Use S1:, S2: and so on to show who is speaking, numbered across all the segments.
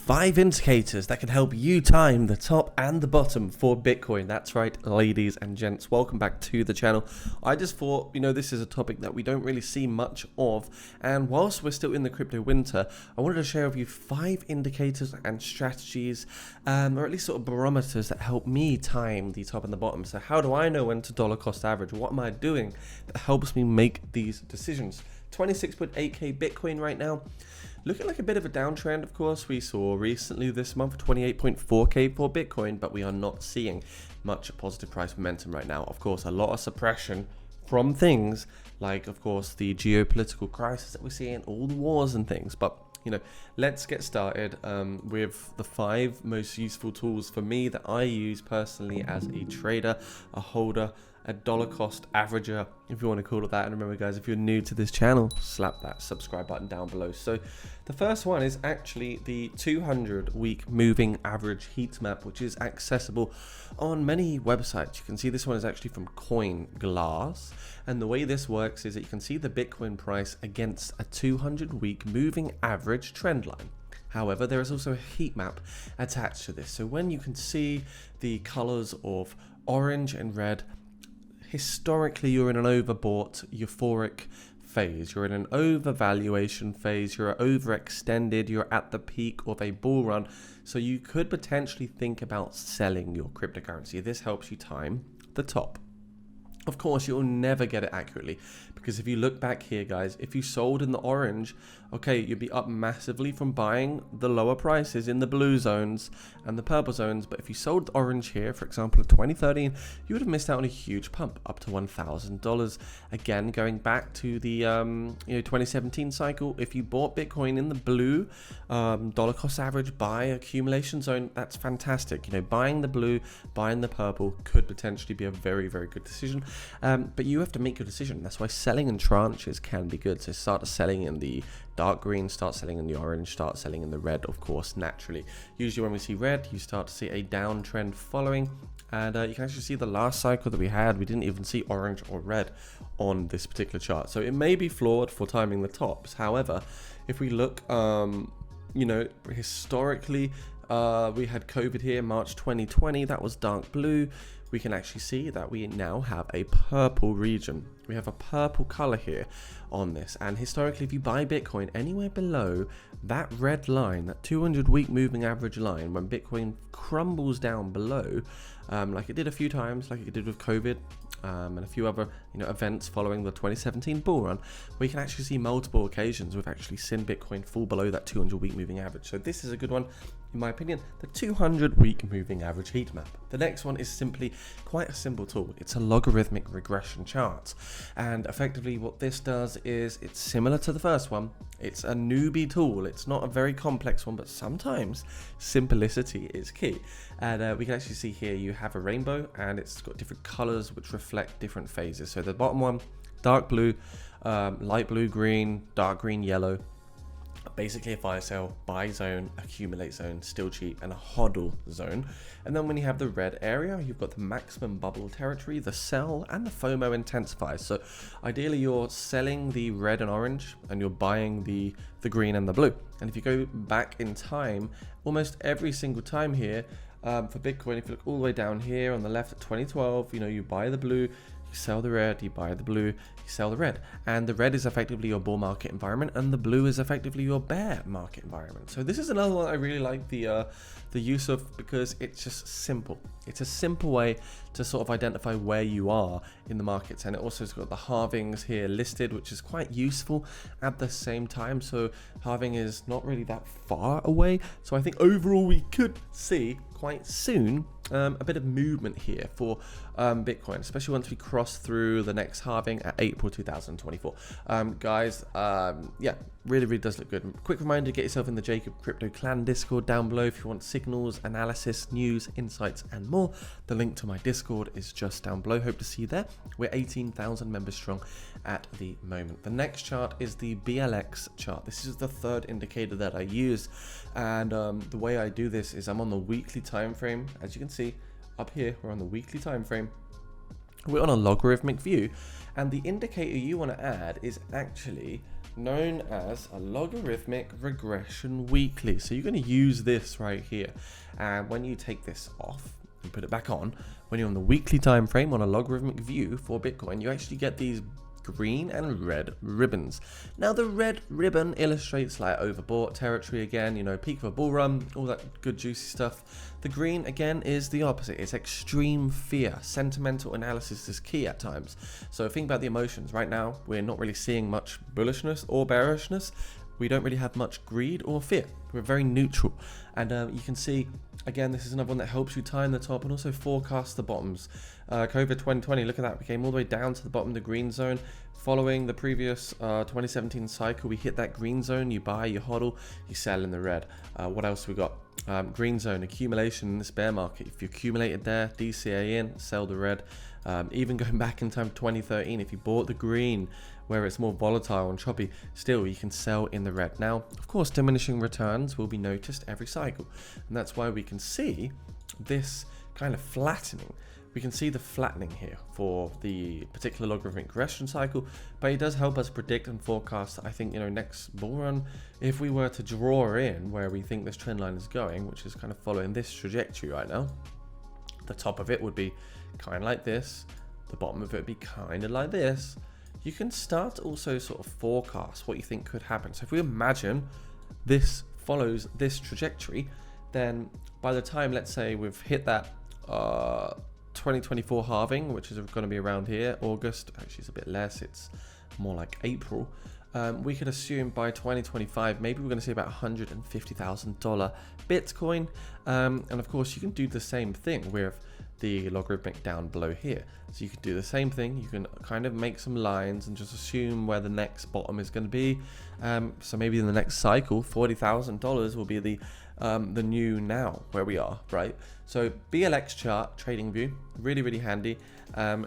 S1: Five indicators that can help you time the top and the bottom for Bitcoin. That's right, ladies and gents. Welcome back to the channel. I just thought, this is a topic that we don't really see much of. And whilst we're still in the crypto winter, I wanted to share with you 5 indicators and strategies, or at least sort of barometers that help me time the top and the bottom. So how do I know when to dollar cost average? What am I doing that helps me make these decisions? 26.8k Bitcoin right now. Looking like a bit of a downtrend, of course. We saw recently this month 28.4k for Bitcoin, but we are not seeing much positive price momentum right now. Of course, a lot of suppression from things like, of course, the geopolitical crisis that we're seeing, all the wars and things. But, let's get started with the 5 most useful tools for me that I use personally as a trader, a holder, a dollar cost averager, if you want to call it that. And remember, guys, if you're new to this channel, slap that subscribe button down below. So the first one is actually the 200-week moving average heat map, which is accessible on many websites. You can see this one is actually from CoinGlass, and the way this works is that you can see the Bitcoin price against a 200-week moving average trend line. However, there is also a heat map attached to this. So when you can see the colors of orange and red, historically, you're in an overbought, euphoric phase. You're in an overvaluation phase. You're overextended. You're at the peak of a bull run. So you could potentially think about selling your cryptocurrency. This helps you time the top. Of course, you'll never get it accurately, because if you look back here, guys, if you sold in the orange, okay, you'd be up massively from buying the lower prices in the blue zones and the purple zones. But if you sold the orange here, for example, in 2013, you would have missed out on a huge pump up to $1,000. Again, going back to the 2017 cycle, if you bought Bitcoin in the blue dollar cost average buy accumulation zone, that's fantastic. Buying the blue, buying the purple could potentially be a very, very good decision. But you have to make your decision. That's why selling in tranches can be good. So start selling in the dark green, start selling in the orange, start selling in the red, of course, naturally. Usually when we see red, you start to see a downtrend following. And you can actually see the last cycle that we had, we didn't even see orange or red on this particular chart. So it may be flawed for timing the tops. However, if we look, historically, we had COVID here, March 2020, that was dark blue. We can actually see that we now have a purple region. We have a purple color here on this. And historically, if you buy Bitcoin anywhere below that red line, that 200-week moving average line, when Bitcoin crumbles down below, like it did a few times, like it did with COVID, and a few other events following the 2017 bull run, we can actually see multiple occasions we've actually seen Bitcoin fall below that 200-week moving average. So this is a good one, in my opinion, the 200-week moving average heat map. The next one is simply quite a simple tool. It's a logarithmic regression chart, and effectively what this does is it's similar to the first one. It's a newbie tool. It's not a very complex one, but sometimes simplicity is key. And we can actually see here you have a rainbow, and it's got different colors which reflect different phases. So the bottom one, dark blue, light blue, green, dark green, yellow. Basically a fire sale, buy zone, accumulate zone, still cheap, and a hodl zone. And then when you have the red area, you've got the maximum bubble territory, the sell, and the FOMO intensifies. So ideally you're selling the red and orange, and you're buying the green and the blue. And if you go back in time, almost every single time here, for Bitcoin, if you look all the way down here on the left at 2012, you buy the blue, you sell the red, you buy the blue, you sell the red. And the red is effectively your bull market environment, and the blue is effectively your bear market environment. So this is another one I really like the use of, because it's just simple. It's a simple way to sort of identify where you are in the markets. And it also has got the halvings here listed, which is quite useful at the same time. So halving is not really that far away. So I think overall we could see quite soon a bit of movement here for Bitcoin, especially once we cross through the next halving at April 2024. Guys, yeah, really does look good. Quick reminder, get yourself in the Jacob Crypto Clan Discord down below if you want signals, analysis, news, insights, and more. The link to my Discord is just down below. Hope to see you there. We're 18,000 members strong at the moment. The next chart is the BLX chart. This is the third indicator that I use, and the way I do this is I'm on the weekly time frame. As you can see up here, we're on the weekly time frame. we're on a logarithmic view, and the indicator you want to add is actually known as a logarithmic regression weekly. So you're going to use this right here, and when you take this off and put it back on, when you're on the weekly time frame on a logarithmic view for Bitcoin, you actually get these green and red ribbons. Now the red ribbon illustrates like overbought territory again, you know, peak of a bull run, all that good juicy stuff. The green again is the opposite. It's extreme fear. Sentimental analysis is key at times. So think about the emotions. Right now we're not really seeing much bullishness or bearishness. We don't really have much greed or fear. We're very neutral. And you can see, again, this is another one that helps you time the top and also forecast the bottoms. COVID 2020, look at that. We came all the way down to the bottom of the green zone. Following the previous 2017 cycle, we hit that green zone. You buy, you hodl, you sell in the red. What else we got? Green zone, accumulation in this bear market. If you accumulated there, DCA in, sell the red. Even going back in time to 2013, if you bought the green, where it's more volatile and choppy, still you can sell in the red. Now, of course, diminishing returns will be noticed every cycle, and that's why we can see this kind of flattening. We can see the flattening here for the particular logarithmic regression cycle, but it does help us predict and forecast. I think, you know, next bull run, if we were to draw in where we think this trend line is going, which is kind of following this trajectory right now, the top of it would be kind of like this, the bottom of it would be kind of like this. You can start to also sort of forecast what you think could happen. So if we imagine this follows this trajectory, then by the time, let's say, we've hit that 2024 halving, which is going to be around here, August, actually it's a bit less, it's more like April, we could assume by 2025 maybe we're going to see about $150,000 Bitcoin, and of course you can do the same thing with the logarithmic down below here. So you could do the same thing. You can kind of make some lines and just assume where the next bottom is going to be. So maybe in the next cycle, $40,000 will be the new now where we are, right? So BLX chart, trading view, really handy.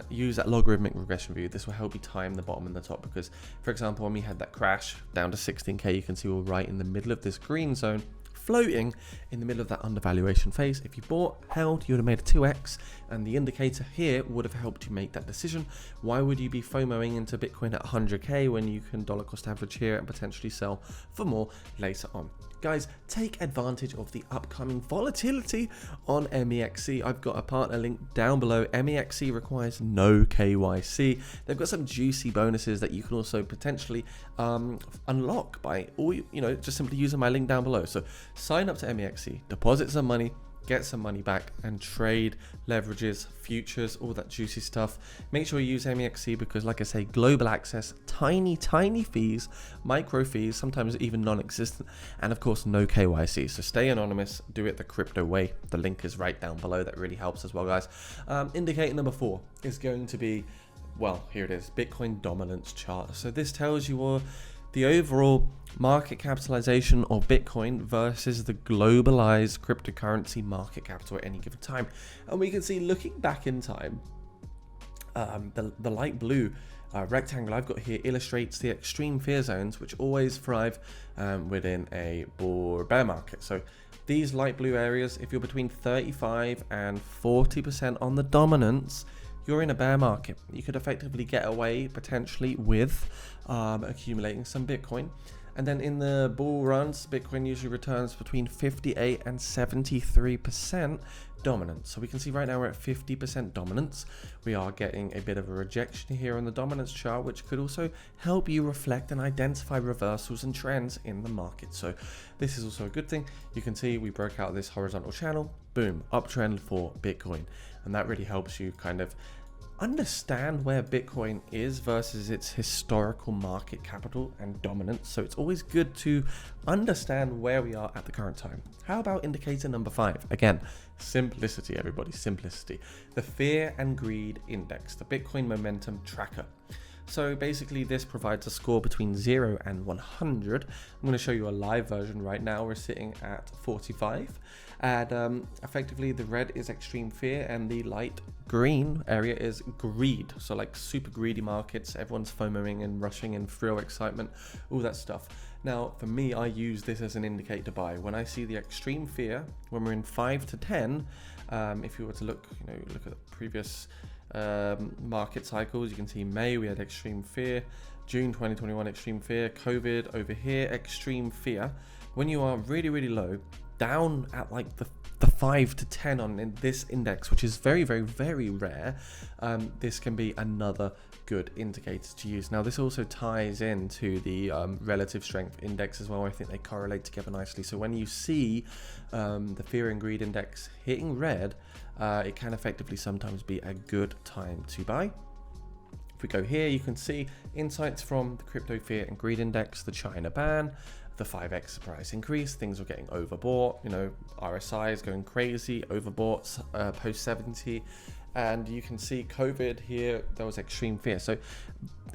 S1: Use that logarithmic regression view. This will help you time the bottom and the top, because for example, when we had that crash down to 16K, you can see we're right in the middle of this green zone, floating in the middle of that undervaluation phase. If you bought, held, you would have made a 2x, and the indicator here would have helped you make that decision. Why would you be FOMOing into Bitcoin at 100K when you can dollar cost average here and potentially sell for more later on? Guys, take advantage of the upcoming volatility on MEXC. I've got a partner link down below. MEXC requires no KYC. They've got some juicy bonuses that you can also potentially unlock by, or just simply using my link down below. So sign up to MEXC, deposit some money, get some money back, and trade leverages, futures, all that juicy stuff. Make sure you use MEXC because, like I say, global access, tiny fees, micro fees, sometimes even non-existent, and of course no KYC. So stay anonymous, do it the crypto way. The link is right down below. That really helps as well, guys. Indicator number 4 is going to be, well, here it is, Bitcoin dominance chart. So this tells you the overall market capitalization of Bitcoin versus the globalized cryptocurrency market capital at any given time. And we can see, looking back in time, the light blue rectangle I've got here illustrates the extreme fear zones, which always thrive within a bull or bear market. So these light blue areas, if you're between 35 and 40% on the dominance, you're in a bear market. You could effectively get away potentially with accumulating some Bitcoin. And then in the bull runs, Bitcoin usually returns between 58 and 73% dominance. So we can see right now we're at 50% dominance. We are getting a bit of a rejection here on the dominance chart, which could also help you reflect and identify reversals and trends in the market. So this is also a good thing. You can see we broke out this horizontal channel, boom, uptrend for Bitcoin. And that really helps you kind of understand where Bitcoin is versus its historical market capital and dominance. So it's always good to understand where we are at the current time. How about indicator number 5? Again, simplicity, everybody, simplicity. The Fear and Greed Index, the Bitcoin Momentum Tracker. So basically this provides a score between 0 and 100. I'm going to show you a live version right now. We're sitting at 45, and effectively the red is extreme fear and the light green area is greed. So like super greedy markets, everyone's FOMOing and rushing and thrill excitement, all that stuff. Now for me, I use this as an indicator to buy. When I see the extreme fear, when we're in 5 to 10, if you were to look at the previous market cycles. You can see May we had extreme fear, June 2021 extreme fear, COVID over here, extreme fear. When you are really, really low, down at like the 5 to 10 on in this index, which is very, very, very rare, this can be another good indicator to use. Now, this also ties into the relative strength index as well. I think they correlate together nicely. So when you see the fear and greed index hitting red, it can effectively sometimes be a good time to buy. If we go here, you can see insights from the crypto fear and greed index, the China ban, the 5x price increase, things are getting overbought, you know, RSI is going crazy, overbought post 70, and you can see COVID here, there was extreme fear. So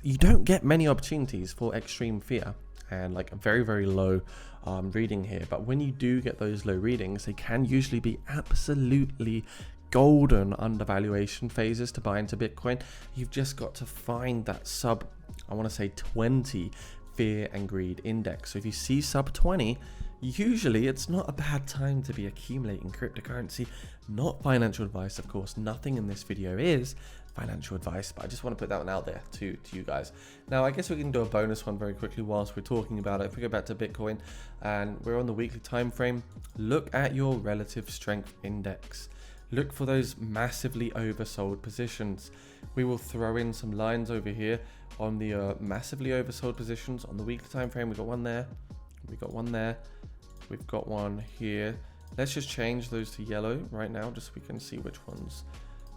S1: you don't get many opportunities for extreme fear and like a very, very low reading here. But when you do get those low readings, they can usually be absolutely golden undervaluation phases to buy into Bitcoin. You've just got to find that sub, I want to say 20 fear and greed index. So if you see sub 20, usually it's not a bad time to be accumulating cryptocurrency. Not financial advice, of course. Nothing in this video is financial advice, but I just want to put that one out there to you guys. Now, I guess we can do a bonus one very quickly whilst we're talking about it. If we go back to Bitcoin and we're on the weekly time frame, look at your relative strength index. Look for those massively oversold positions. We will throw in some lines over here on the massively oversold positions on the weekly time frame. We got one there, we got one there, we've got one here. Let's just change those to yellow right now, just so we can see which ones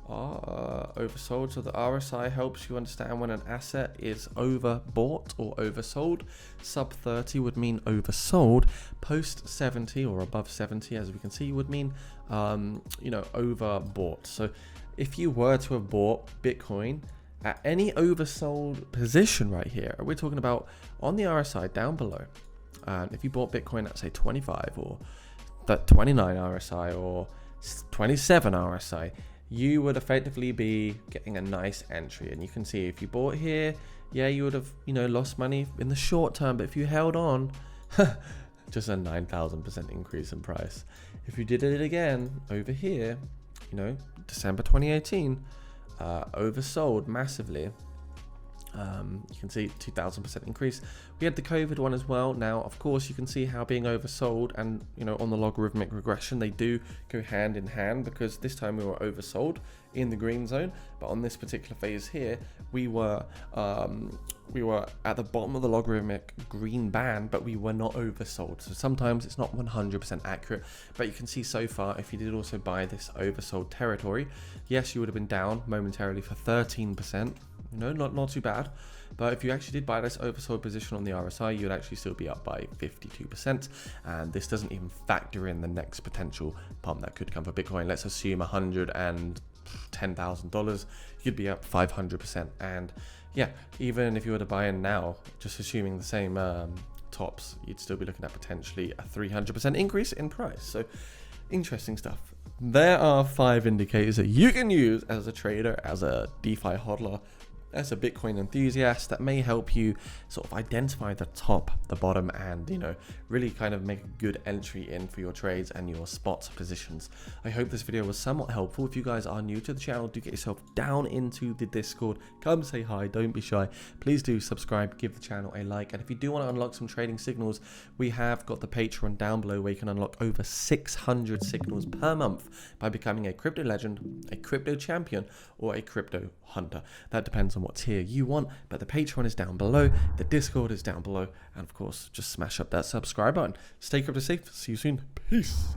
S1: are oversold. So the RSI helps you understand when an asset is overbought or oversold. Sub 30 would mean oversold. Post 70 or above 70, as we can see, would mean you know, overbought. So if you were to have bought Bitcoin at any oversold position right here, we're talking about on the RSI down below, if you bought Bitcoin at say 25 or that 29 RSI or 27 RSI, you would effectively be getting a nice entry. And you can see if you bought here, yeah, you would have, you know, lost money in the short term, but if you held on, just a 9,000% increase in price. If you did it again over here, you know, December 2018, oversold massively. You can see 2,000% increase. We had the COVID one as well. Now, of course, you can see how being oversold and, you know, on the logarithmic regression, they do go hand in hand, because this time we were oversold in the green zone, but on this particular phase here, we were at the bottom of the logarithmic green band, but we were not oversold. So sometimes it's not 100% accurate, but you can see so far, if you did also buy this oversold territory, yes, you would have been down momentarily for 13%. You know, not too bad. But if you actually did buy this oversold position on the RSI, you'd actually still be up by 52%. And this doesn't even factor in the next potential pump that could come for Bitcoin. Let's assume $110,000, you'd be up 500%. And yeah, even if you were to buy in now, just assuming the same tops, you'd still be looking at potentially a 300% increase in price. So interesting stuff. There are 5 indicators that you can use as a trader, as a DeFi hodler, as a Bitcoin enthusiast, that may help you sort of identify the top, the bottom, and, you know, really kind of make a good entry in for your trades and your spot positions. I hope this video was somewhat helpful. If you guys are new to the channel, do get yourself down into the Discord. Come say hi, don't be shy. Please do subscribe, give the channel a like, and if you do want to unlock some trading signals, we have got the Patreon down below where you can unlock over 600 signals per month by becoming a crypto legend, a crypto champion, or a crypto hunter. That depends on what tier you want, but the Patreon is down below, the Discord is down below, and of course, just smash up that subscribe button. Stay crypto safe. See you soon. Peace.